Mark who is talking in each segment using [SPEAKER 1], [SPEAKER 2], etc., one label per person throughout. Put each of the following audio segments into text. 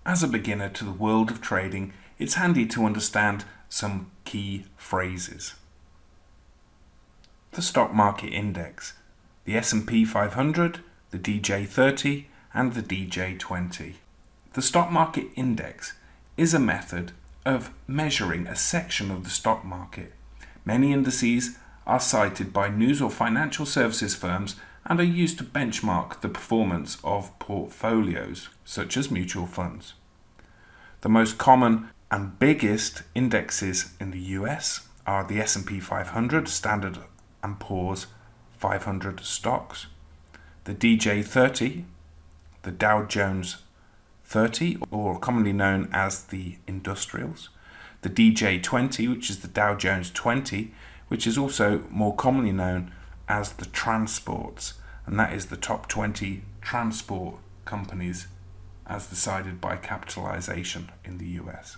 [SPEAKER 1] As a beginner to the world of trading, it's handy to understand some key phrases. The stock market index, the S&P 500, the DJ30 and the DJ20. The stock market index is a method of measuring a section of the stock market. Many indices are cited by news or financial services firms and are used to benchmark the performance of portfolios, such as mutual funds. The most common and biggest indexes in the US are the S&P 500, Standard & Poor's 500 stocks, the DJ30, the Dow Jones 30, or commonly known as the industrials, the DJ20, which is the Dow Jones 20, which is also more commonly known as the transports, and that is the top 20 transport companies as decided by capitalization in the US.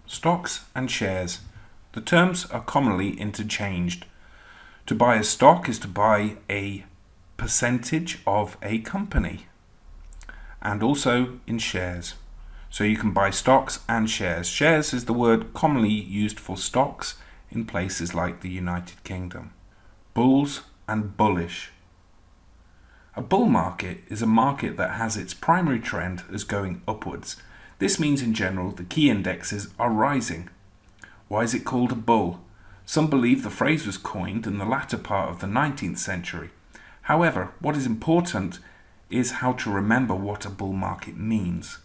[SPEAKER 1] Stocks and shares. The terms are commonly interchanged. To buy a stock is to buy a percentage of a company, and also in shares. So you can buy stocks and shares. Shares is the word commonly used for stocks in places like the United Kingdom. Bulls and bullish. A bull market is a market that has its primary trend as going upwards. This means in general the key indexes are rising. Why is it called a bull? Some believe the phrase was coined in the latter part of the 19th century. However, what is important is how to remember what a bull market means.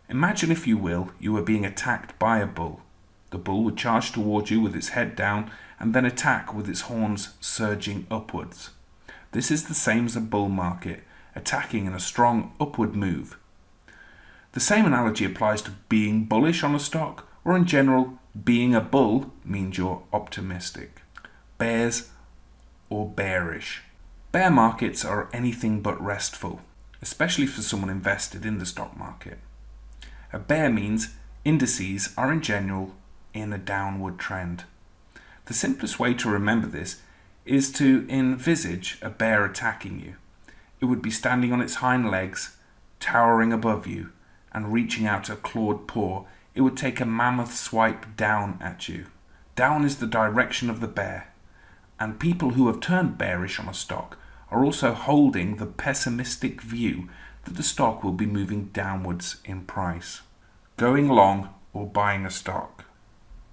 [SPEAKER 1] Imagine, if you will, you were being attacked by a bull. The bull would charge towards you with its head down and then attack with its horns surging upwards. This is the same as a bull market, attacking in a strong upward move. The same analogy applies to being bullish on a stock, or in general, being a bull means you're optimistic. Bears or bearish. Bear markets are anything but restful, especially for someone invested in the stock market. A bear means indices are in general in a downward trend. The simplest way to remember this is to envisage a bear attacking you. It would be standing on its hind legs, towering above you, and reaching out a clawed paw. It would take a mammoth swipe down at you. Down is the direction of the bear, and people who have turned bearish on a stock are also holding the pessimistic view that the stock will be moving downwards in price. Going long or buying a stock.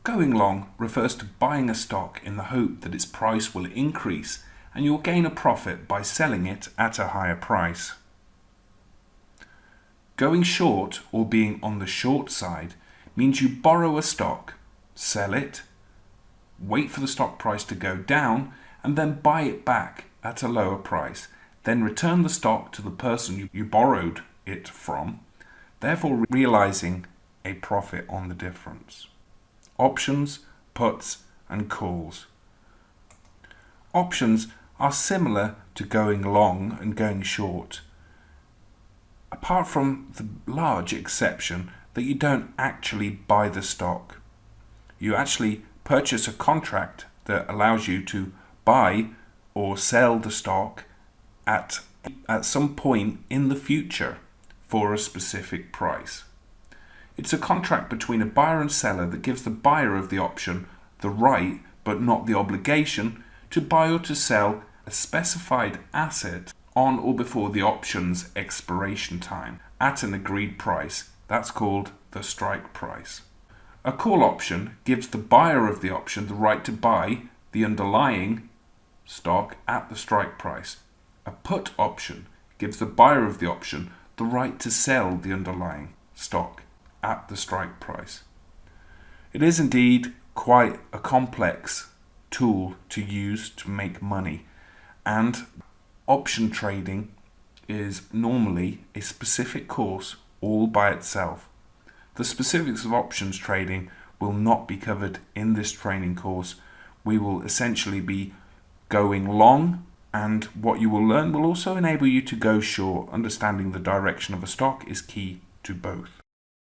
[SPEAKER 1] Going long refers to buying a stock in the hope that its price will increase and you'll gain a profit by selling it at a higher price. Going short, or being on the short side, means you borrow a stock, sell it, wait for the stock price to go down, and then buy it back at a lower price, then return the stock to the person you borrowed it from, therefore realizing a profit on the difference. Options, puts, and calls. Options are similar to going long and going short, apart from the large exception that you don't actually buy the stock. You actually purchase a contract that allows you to buy or sell the stock at some point in the future for a specific price. It's a contract between a buyer and seller that gives the buyer of the option the right, but not the obligation, to buy or to sell a specified asset on or before the option's expiration time at an agreed price. That's called the strike price. A call option gives the buyer of the option the right to buy the underlying stock at the strike price. A put option gives the buyer of the option the right to sell the underlying stock at the strike price. It is indeed quite a complex tool to use to make money, and option trading is normally a specific course all by itself. The specifics of options trading will not be covered in this training course. We will essentially be going long, and what you will learn will also enable you to go short. Understanding the direction of a stock is key to both.